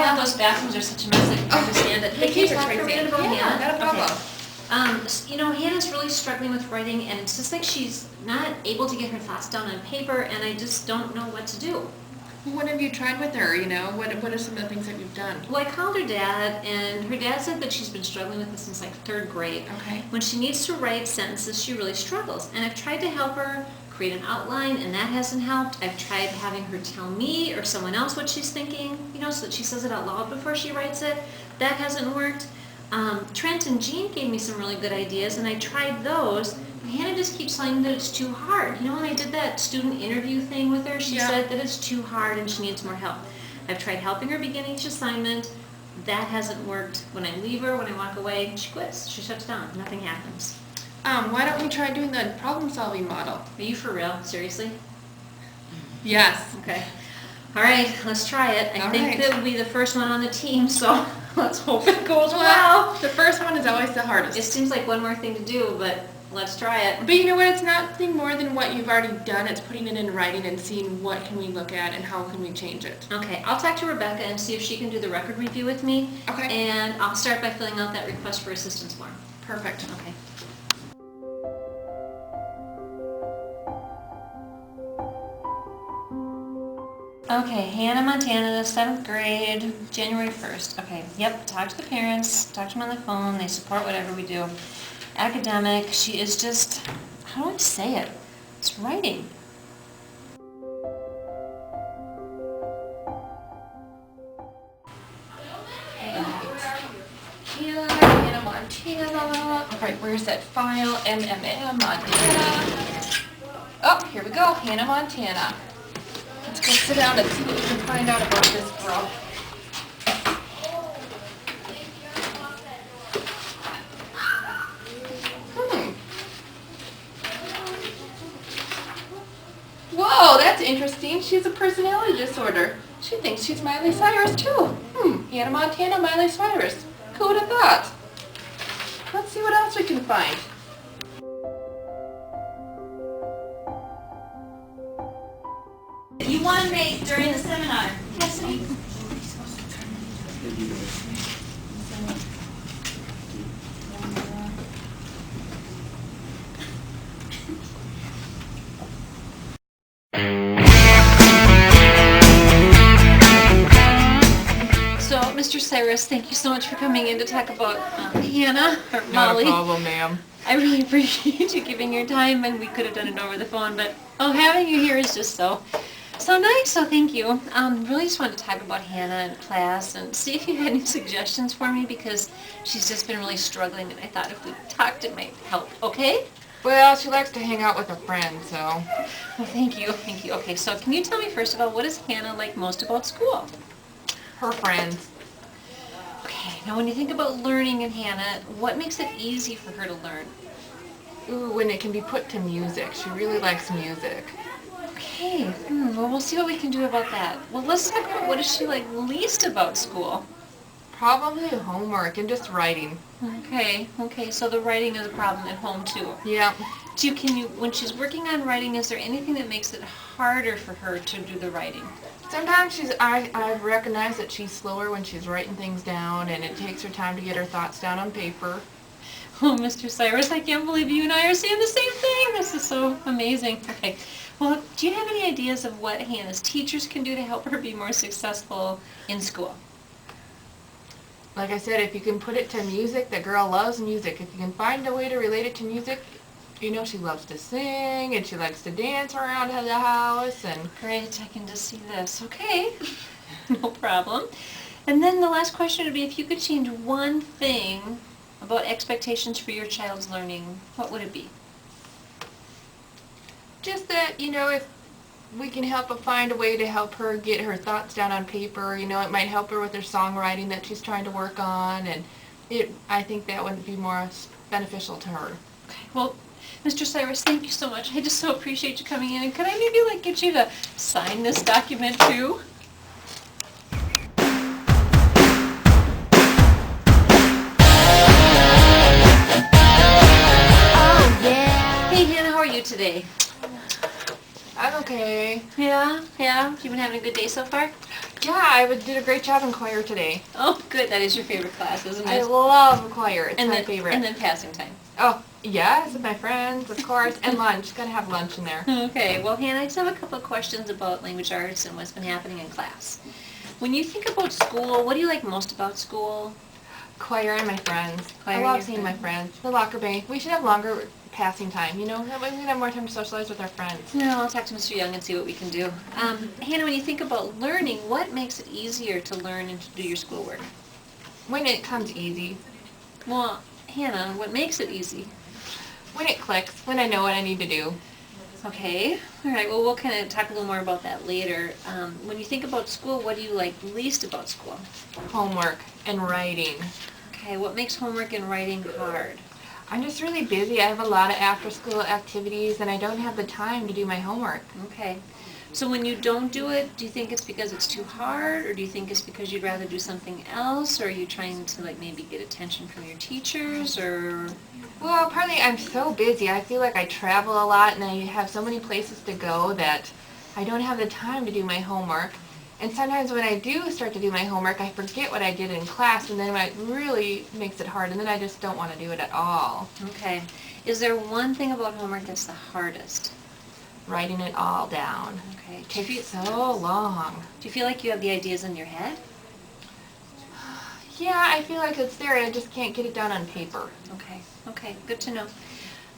God, those bathrooms are such a mess. I can understand it. Hey, can you talk for a minute about Hannah? Not a problem. Okay. Hannah's really struggling with writing, and it's just like she's not able to get her thoughts down on paper, and I just don't know what to do. What have you tried with her, What are some of the things that you've done? Well, I called her dad, and her dad said that she's been struggling with this since like 3rd grade. Okay. When she needs to write sentences, she really struggles. And I've tried to help her create an outline, and that hasn't helped. I've tried having her tell me or someone else what she's thinking, so that she says it out loud before she writes it. That hasn't worked. Trent and Jean gave me some really good ideas, and I tried those. Hannah just keeps saying that it's too hard. When I did that student interview thing with her, she said that it's too hard and she needs more help. I've tried helping her begin each assignment. That hasn't worked. When I leave her, when I walk away, she quits. She shuts down. Nothing happens. Why don't we try doing the problem-solving model? Are you for real? Seriously? Yes. Okay. All right, let's try it. I think that will be the first one on the team, so let's hope it goes well. The first one is always the hardest. It seems like one more thing to do, but let's try it. But you know what? It's nothing more than what you've already done. It's putting it in writing and seeing what can we look at and how can we change it. Okay, I'll talk to Rebecca and see if she can do the record review with me. Okay. And I'll start by filling out that request for assistance form. Perfect. Okay. Okay, Hannah Montana, 7th grade, January 1st. Okay, yep, talk to the parents, talk to them on the phone, they support whatever we do. Academic, she is just, how do I say it? It's writing. Hannah Montana. All right, where's that file? Montana. Oh, here we go. Hannah Montana. Let's go sit down and see what we can find out about this girl. Whoa, that's interesting. She has a personality disorder. She thinks she's Miley Cyrus, too. Hannah Montana, Miley Cyrus. Who would have thought? Let's see what else we can find. You want to make during the seminar. Cassidy? So, Mr. Cyrus, thank you so much for coming in to talk about Hannah, or Molly. Not a problem, ma'am. I really appreciate you giving your time, and we could have done it over the phone, but having you here is just so nice, so thank you. Really just wanted to talk about Hannah in class and see if you had any suggestions for me, because she's just been really struggling, and I thought if we talked it might help, okay? Well, she likes to hang out with her friends, so. Well, thank you. Okay, so can you tell me first of all, what does Hannah like most about school? Her friends. Okay, now when you think about learning in Hannah, what makes it easy for her to learn? Ooh, when it can be put to music. She really likes music. Okay, well, we'll see what we can do about that. Well, let's talk about what does she like least about school? Probably homework and just writing. Okay, so the writing is a problem at home too. Yeah. When she's working on writing, is there anything that makes it harder for her to do the writing? Sometimes I've recognized that she's slower when she's writing things down, and it takes her time to get her thoughts down on paper. Oh, Mr. Cyrus, I can't believe you and I are saying the same thing. This is so amazing. Okay, well, do you have any ideas of what Hannah's teachers can do to help her be more successful in school? Like I said, if you can put it to music, the girl loves music. If you can find a way to relate it to music, she loves to sing, and she likes to dance around the house, and... Great, I can just see this. Okay, no problem. And then the last question would be, if you could change one thing about expectations for your child's learning, what would it be? Just that, if we can find a way to help her get her thoughts down on paper, it might help her with her songwriting that she's trying to work on, and I think that would be more beneficial to her. Okay, well, Mr. Cyrus, thank you so much. I just so appreciate you coming in. And could I maybe get you to sign this document too? Oh yeah. Hey Hannah, how are you today? I'm okay. Yeah? You been having a good day so far? Yeah, did a great job in choir today. Oh, good. That is your favorite class, isn't I it? love choir. It's And my then, favorite. And then passing time. Oh, yes, with my friends, of course, and lunch. Gotta have lunch in there. Okay, well, Hannah, I just have a couple of questions about language arts and what's been happening in class. When you think about school, what do you like most about school? Choir and my friends. Choir I and love your seeing my friends. friends. The locker bank. We should have longer passing time, you know? That way we can have more time to socialize with our friends. No, I'll talk to Mr. Young and see what we can do. Hannah, when you think about learning, what makes it easier to learn and to do your schoolwork? When it comes easy. Well, Hannah, what makes it easy? When it clicks. When I know what I need to do. Okay, all right, well, we'll kind of talk a little more about that later. When you think about school, what do you like least about school? Homework and writing. Okay, what makes homework and writing hard? I'm just really busy. I have a lot of after-school activities, and I don't have the time to do my homework. Okay, so when you don't do it, do you think it's because it's too hard, or do you think it's because you'd rather do something else, or are you trying to like maybe get attention from your teachers, or? Well, partly I'm so busy. I feel like I travel a lot, and I have so many places to go that I don't have the time to do my homework. And sometimes when I do start to do my homework, I forget what I did in class, and then it really makes it hard, and then I just don't want to do it at all. Okay, is there one thing about homework that's the hardest? Writing it all down. Okay, It takes so long. do you feel like you have the ideas in your head? Yeah, I feel like it's there, and I just can't get it down on paper. Okay, good to know.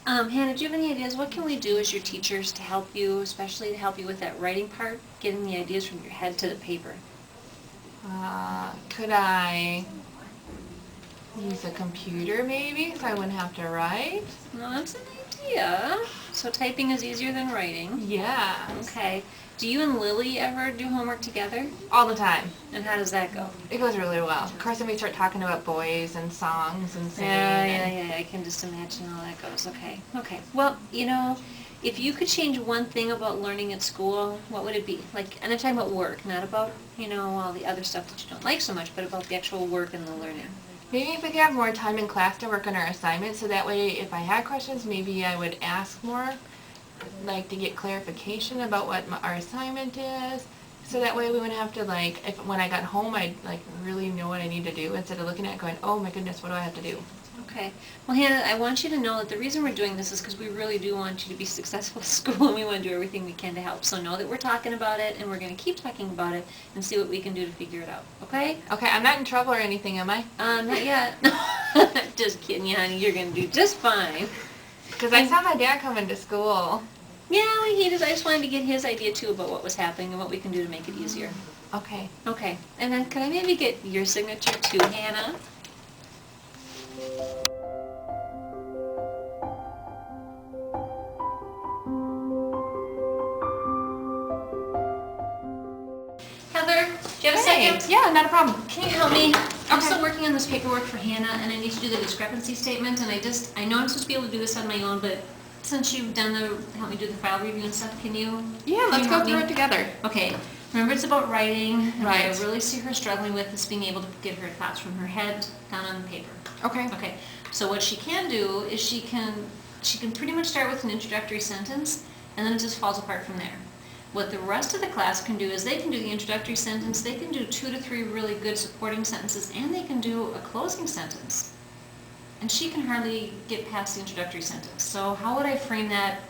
Hannah, do you have any ideas? What can we do as your teachers to help you, especially to help you with that writing part, getting the ideas from your head to the paper? Could I use a computer maybe, so I wouldn't have to write? No, that's an idea. So typing is easier than writing. Yeah. Okay. Do you and Lily ever do homework together? All the time. And how does that go? It goes really well. Of course, then we start talking about boys and songs and singing. Yeah, I can just imagine how that goes. Okay. Well, if you could change one thing about learning at school, what would it be? Like, and I'm talking about work, not about, all the other stuff that you don't like so much, but about the actual work and the learning. Maybe if we could have more time in class to work on our assignments, so that way if I had questions, maybe I would ask more, like to get clarification about what our assignment is. So that way we wouldn't have to when I got home, I'd really know what I need to do instead of looking at it going, oh my goodness, what do I have to do? Okay. Well, Hannah, I want you to know that the reason we're doing this is because we really do want you to be successful at school, and we want to do everything we can to help. So know that we're talking about it, and we're going to keep talking about it and see what we can do to figure it out. Okay? Okay, I'm not in trouble or anything, am I? Not yet. Just kidding you, honey. You're going to do just fine. Because I saw my dad coming to school. Yeah, I just wanted to get his idea, too, about what was happening and what we can do to make it easier. Okay. Okay. And then could I maybe get your signature, too, Hannah? Heather, do you have a second? Yeah, not a problem. Can you help me? I'm Okay. still working on this paperwork for Hannah, and I need to do the discrepancy statement, and I know I'm supposed to be able to do this on my own, but since you've helped me do the file review and stuff, can you? Yeah, let's go through it together. Okay, remember it's about writing, and what I Right. really see her struggling with is being able to get her thoughts from her head down on the paper. Okay. Okay, so what she can do is she can pretty much start with an introductory sentence, and then it just falls apart from there. What the rest of the class can do is they can do the introductory sentence, they can do 2 to 3 really good supporting sentences, and they can do a closing sentence. And she can hardly get past the introductory sentence. So how would I frame that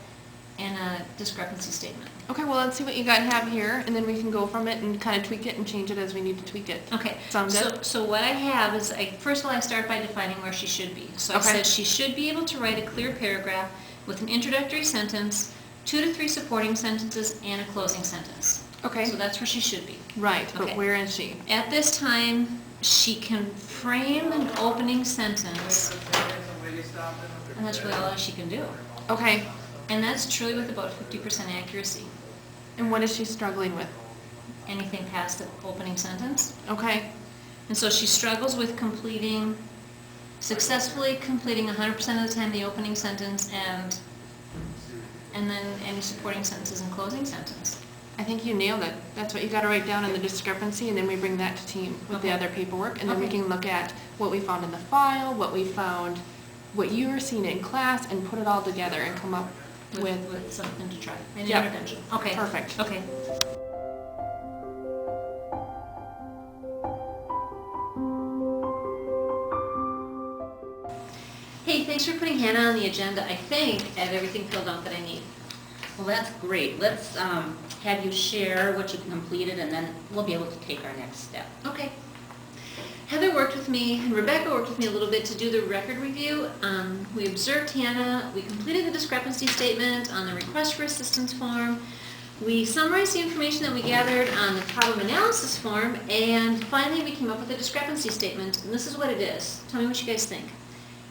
in a discrepancy statement? Okay, well, let's see what you got have here, and then we can go from it and kind of tweak it and change it as we need to tweak it. Okay. Sound good? So what I have is, first of all, I start by defining where she should be. So I Okay. said she should be able to write a clear paragraph with an introductory sentence, 2 to 3 supporting sentences, and a closing sentence. Okay. So that's where she should be. Right, but Okay. where is she? At this time, she can frame an opening sentence, and that's really all she can do. Okay, And that's truly with about 50% accuracy. and what is she struggling with? Anything past the opening sentence. Okay, And so she struggles with successfully completing 100% of the time the opening sentence and then any supporting sentences and closing sentence. I think you nailed it. That's what you got to write down in the discrepancy, and then we bring that to team with the Okay. other paperwork, and then we Okay. can look at what we found in the file, what we found, what you were seeing in class, and put it all together and come up with something to try. An Yep. intervention. Okay. Perfect. Okay. thanks for putting Hannah on the agenda. I think I have everything filled out that I need. Well, that's great. Let's have you share what you've completed, and then we'll be able to take our next step. Okay. Heather worked with me, and Rebecca worked with me a little bit to do the record review. We observed Hannah, we completed the discrepancy statement on the request for assistance form, we summarized the information that we gathered on the problem analysis form, and finally we came up with a discrepancy statement, and this is what it is. Tell me what you guys think.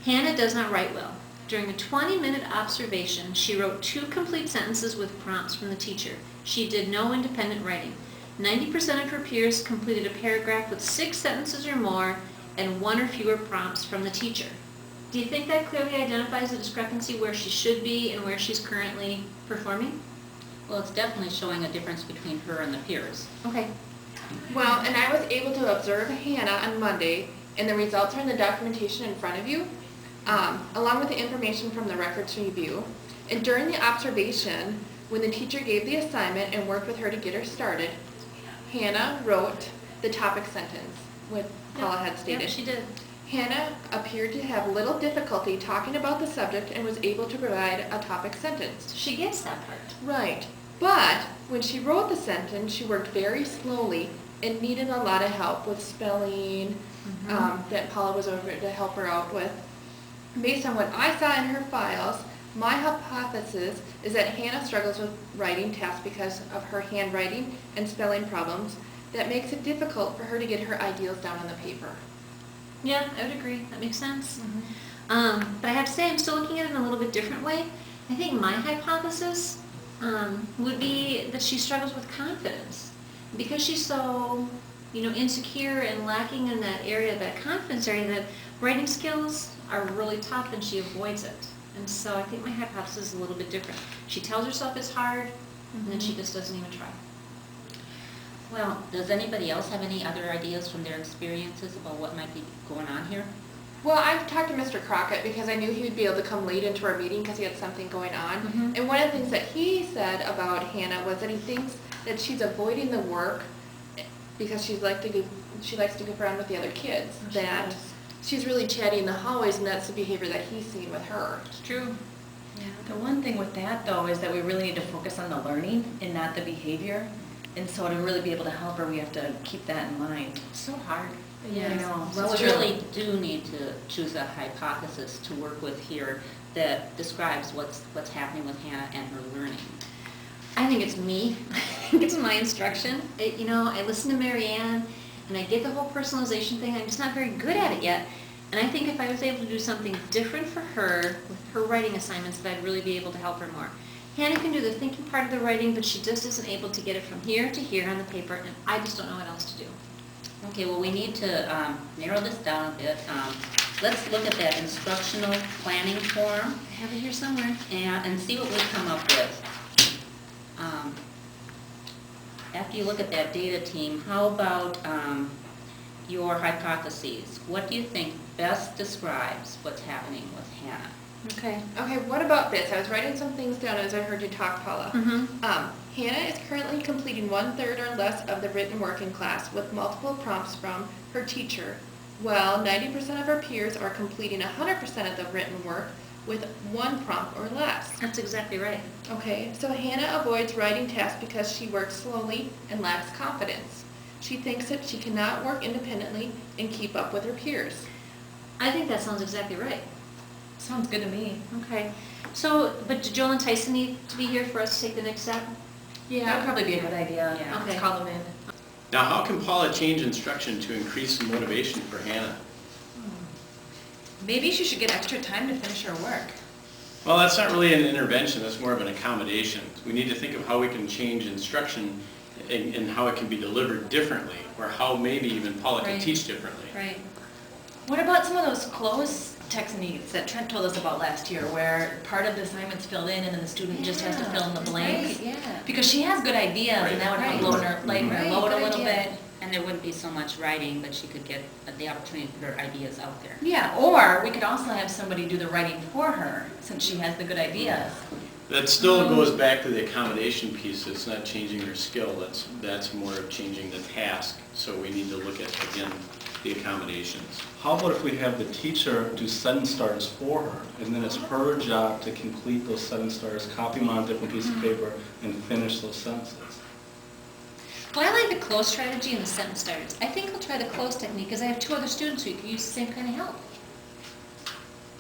Hannah does not write well. During a 20-minute observation, she wrote 2 complete sentences with prompts from the teacher. She did no independent writing. 90% of her peers completed a paragraph with 6 sentences or more and 1 or fewer prompts from the teacher. Do you think that clearly identifies the discrepancy where she should be and where she's currently performing? Well, it's definitely showing a difference between her and the peers. Okay. Well, and I was able to observe Hannah on Monday, and the results are in the documentation in front of you, along with the information from the records review. And during the observation, when the teacher gave the assignment and worked with her to get her started, Hannah wrote the topic sentence, what Paula had stated. Yeah, she did. Hannah appeared to have little difficulty talking about the subject and was able to provide a topic sentence. She gets that part. Right. But when she wrote the sentence, she worked very slowly and needed a lot of help with spelling, that Paula was over to help her out with. Based on what I saw in her files, my hypothesis is that Hannah struggles with writing tasks because of her handwriting and spelling problems that makes it difficult for her to get her ideas down on the paper. Yeah, I would agree. That makes sense. But I have to say, I'm still looking at it in a little bit different way. I think my hypothesis would be that she struggles with confidence. Because she's so, insecure and lacking in that area, that confidence area, that writing skills are really tough and she avoids it. And so I think my hypothesis is a little bit different. She tells herself it's hard, and then she just doesn't even try. Well, does anybody else have any other ideas from their experiences about what might be going on here? Well, I've talked to Mr. Crockett because I knew he would be able to come late into our meeting because he had something going on. And one of the things that he said about Hannah was that he thinks that she's avoiding the work because she likes to goof around with the other kids. That she's really chatty in the hallways, and that's the behavior that he's seen with her. It's true. The one thing with that, though, is that we really need to focus on the learning and not the behavior. And so to really be able to help her, we have to keep that in mind. It's so hard. Yeah, I know. Well, It's we true. really do need to choose a hypothesis to work with here that describes what's happening with Hannah and her learning. I think it's me. I think it's my instruction. I listen to Marianne, and I get the whole personalization thing. I'm just not very good at it yet. And I think if I was able to do something different for her with her writing assignments, that I'd really be able to help her more. Hannah can do the thinking part of the writing, but she just isn't able to get it from here to here on the paper, and I just don't know what else to do. Okay, well, we need to narrow this down a bit. Let's look at that instructional planning form I have it here somewhere. and see what we come up with. After you look at that data team, how about your hypotheses? What do you think best describes what's happening with Hannah? Okay. Okay, what about this? I was writing some things down as I heard you talk, Paula. Hannah is currently completing 1/3 or less of the written work in class with multiple prompts from her teacher, while 90% of her peers are completing 100% of the written work with 1 prompt or less. That's exactly right. Okay, so Hannah avoids writing tasks because she works slowly and lacks confidence. She thinks that she cannot work independently and keep up with her peers. I think that sounds exactly right. Sounds good to me. Okay. So, but do Joel and Tyson need to be here for us to take the next step? That would probably be a good idea. Yeah. Okay. Let's call them in. Now, how can Paula change instruction to increase the motivation for Hannah? Maybe she should get extra time to finish her work. Well, that's not really an intervention, that's more of an accommodation. We need to think of how we can change instruction and how it can be delivered differently, or how maybe even Paula can Right. teach differently. Right. What about some of those close techniques that Trent told us about last year, where part of the assignment's filled in and then the student just has to fill in the blanks? Right, yeah. Because she has good ideas, and that would help lighten her Right, load a good little idea. bit. And there wouldn't be so much writing, but she could get the opportunity to put her ideas out there. Yeah, or we could also have somebody do the writing for her, since she has the good ideas. That still goes back to the accommodation piece. It's not changing her skill, that's more of changing the task. So we need to look at, again, the accommodations. How about if we have the teacher do sentence starters for her, and then it's her job to complete those sentence starters, copy them on a different piece of paper, and finish those sentences? Well, I like the close strategy and the sentence starters. I think I'll try the close technique because I have 2 other students who could use the same kind of help.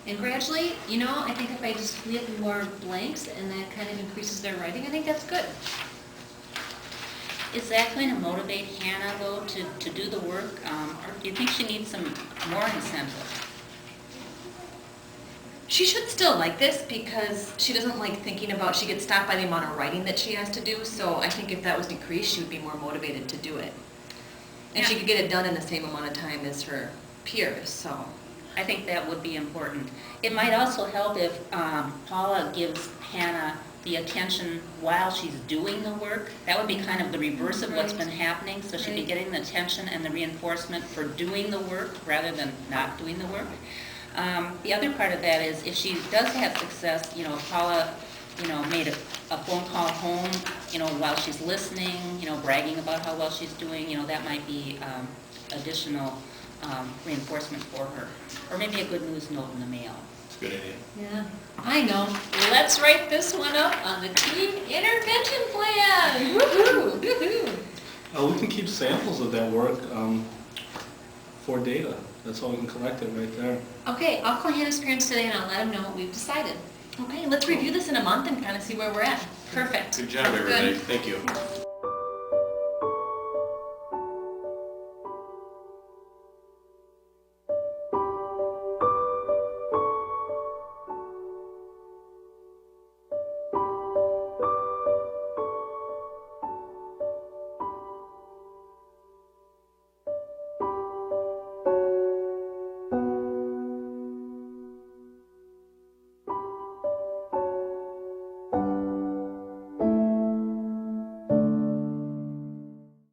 And gradually, I think if I just leave more blanks and that kind of increases their writing, I think that's good. Is that going to motivate Hannah, though, to do the work? Or do you think she needs some more incentive? She should still like this because she doesn't like thinking about, she gets stopped by the amount of writing that she has to do, so I think if that was decreased, she would be more motivated to do it. And she Yeah. could get it done in the same amount of time as her peers, so. I think that would be important. It might also help if Paula gives Hannah the attention while she's doing the work. That would be kind of the reverse of what's been happening, so she'd be getting the attention and the reinforcement for doing the work rather than not doing the work. The other part of that is if she does have success, Paula, made a phone call home, while she's listening, bragging about how well she's doing, that might be additional reinforcement for her. Or maybe a good news note in the mail. It's a good idea. Yeah, I know. Let's write this one up on the team intervention plan. Woohoo! Woohoo! We can keep samples of that work for data. That's how we can collect it right there. Okay, I'll call Hannah's parents today and I'll let them know what we've decided. Okay, let's review this in a month and kind of see where we're at. Perfect. Good job, everybody. Thank you.